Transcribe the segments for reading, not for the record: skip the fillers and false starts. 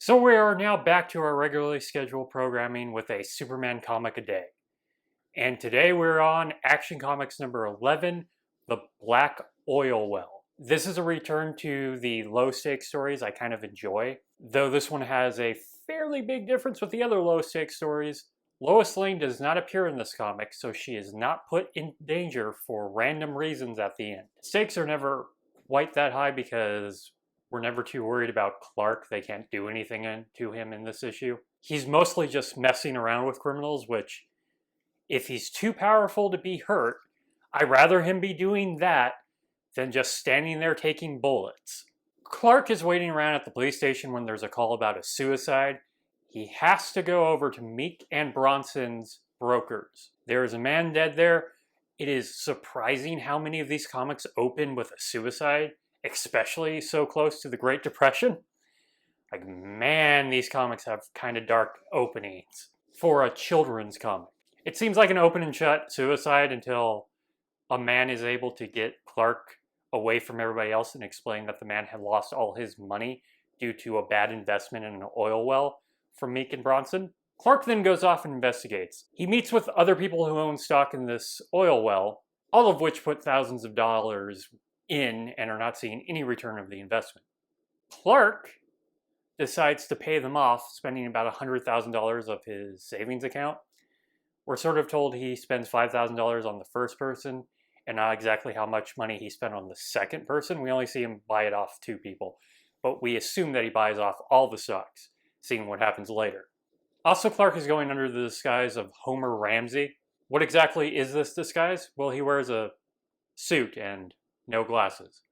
So we are now back to our regularly scheduled programming with a Superman comic a day. And today we're on Action Comics number 11, The Black Oil Well. This is a return to the low stakes stories I kind of enjoy, though this one has a fairly big difference with the other low stakes stories. Lois Lane does not appear in this comic, so she is not put in danger for random reasons at the end. Stakes are never quite that high because we're never too worried about Clark. They can't do anything to him in this issue. He's mostly just messing around with criminals, which, if he's too powerful to be hurt, I'd rather him be doing that than just standing there taking bullets. Clark is waiting around at the police station when there's a call about a suicide. He has to go over to Meek and Bronson's brokers. There is a man dead there. It is surprising how many of these comics open with a suicide, especially so close to the Great Depression. Like, man, these comics have kind of dark openings for a children's comic. It seems like an open and shut suicide until a man is able to get Clark away from everybody else and explain that the man had lost all his money due to a bad investment in an oil well from Meek and Bronson. Clark then goes off and investigates. He meets with other people who own stock in this oil well, all of which put thousands of dollars in and are not seeing any return of the investment. Clark decides to pay them off, spending about $100,000 of his savings account. We're sort of told he spends $5,000 on the first person and not exactly how much money he spent on the second person. We only see him buy it off two people, but we assume that he buys off all the stocks, seeing what happens later. Also, Clark is going under the disguise of Homer Ramsey. What exactly is this disguise? Well, he wears a suit and no glasses.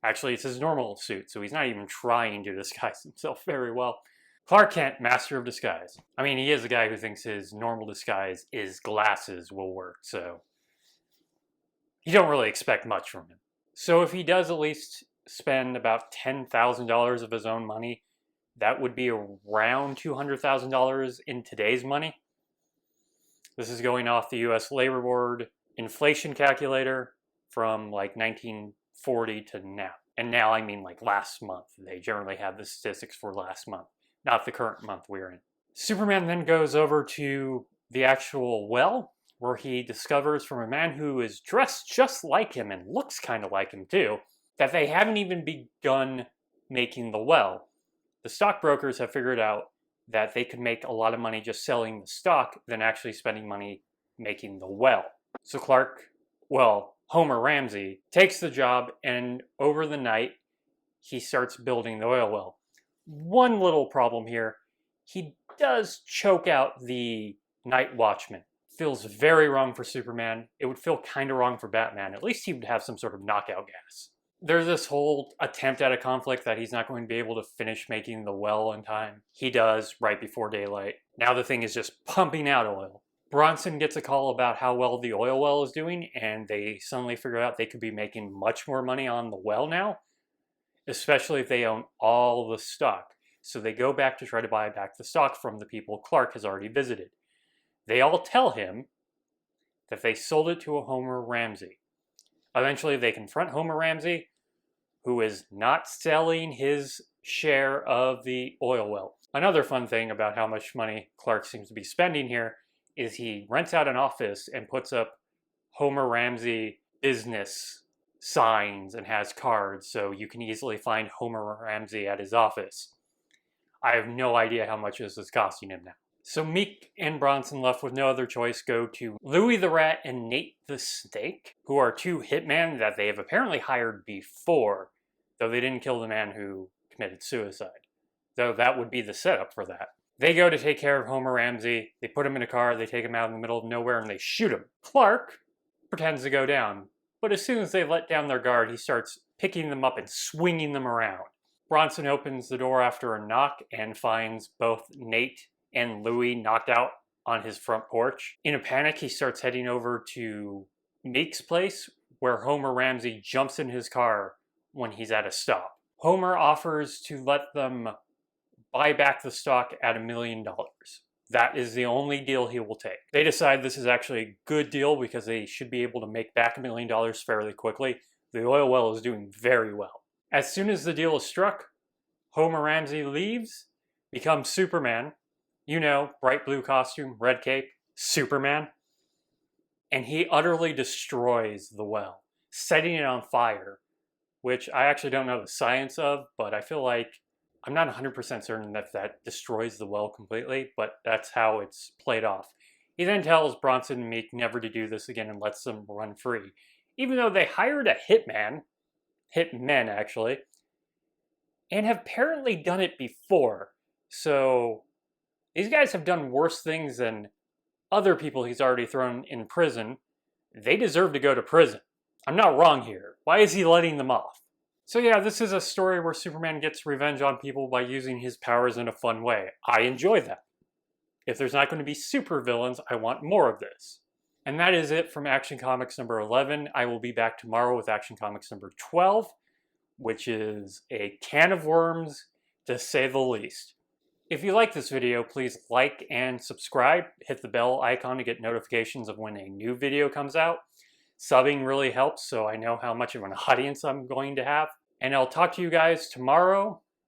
Actually, it's his normal suit, so he's not even trying to disguise himself very well. Clark Kent, master of disguise. I mean, he is a guy who thinks his normal disguise is glasses will work, so you don't really expect much from him. So if he does at least spend about $10,000 of his own money, that would be around $200,000 in today's money. This is going off the US Labor Board inflation calculator from like 1940 to now. And now I mean like last month. They generally have the statistics for last month, not the current month we're in. Superman then goes over to the actual well, where he discovers from a man who is dressed just like him and looks kind of like him too, that they haven't even begun making the well. The stockbrokers have figured out that they could make a lot of money just selling the stock than actually spending money making the well. So Homer Ramsey takes the job, and over the night, he starts building the oil well. One little problem here, he does choke out the night watchman. Feels very wrong for Superman. It would feel kind of wrong for Batman. At least he would have some sort of knockout gas. There's this whole attempt at a conflict that he's not going to be able to finish making the well in time. He does right before daylight. Now the thing is just pumping out oil. Bronson gets a call about how well the oil well is doing, and they suddenly figure out they could be making much more money on the well now, especially if they own all the stock. So they go back to try to buy back the stock from the people Clark has already visited. They all tell him that they sold it to a Homer Ramsey. Eventually they confront Homer Ramsey, who is not selling his share of the oil well. Another fun thing about how much money Clark seems to be spending here is he rents out an office and puts up Homer Ramsey business signs and has cards, so you can easily find Homer Ramsey at his office. I have no idea how much this is costing him now. So Meek and Bronson, left with no other choice, go to Louie the Rat and Nate the Snake, who are two hitmen that they have apparently hired before, though they didn't kill the man who committed suicide. Though that would be the setup for that. They go to take care of Homer Ramsey, they put him in a car, they take him out in the middle of nowhere, and they shoot him. Clark pretends to go down, but as soon as they let down their guard, he starts picking them up and swinging them around. Bronson opens the door after a knock and finds both Nate and Louie knocked out on his front porch. In a panic, he starts heading over to Meek's place, where Homer Ramsey jumps in his car when he's at a stop. Homer offers to let them buy back the stock at $1 million. That is the only deal he will take. They decide this is actually a good deal because they should be able to make back $1 million fairly quickly. The oil well is doing very well. As soon as the deal is struck, Homer Ramsey leaves, becomes Superman. You know, bright blue costume, red cape, Superman. And he utterly destroys the well, setting it on fire, which I actually don't know the science of, but I feel like I'm not 100% certain that destroys the well completely, but that's how it's played off. He then tells Bronson and Meek never to do this again and lets them run free. Even though they hired a hitmen actually, and have apparently done it before. So these guys have done worse things than other people he's already thrown in prison. They deserve to go to prison. I'm not wrong here. Why is he letting them off? So yeah, this is a story where Superman gets revenge on people by using his powers in a fun way. I enjoy that. If there's not going to be supervillains, I want more of this. And that is it from Action Comics number 11. I will be back tomorrow with Action Comics number 12, which is a can of worms, to say the least. If you like this video, please like and subscribe. Hit the bell icon to get notifications of when a new video comes out. Subbing really helps, so I know how much of an audience I'm going to have. And I'll talk to you guys tomorrow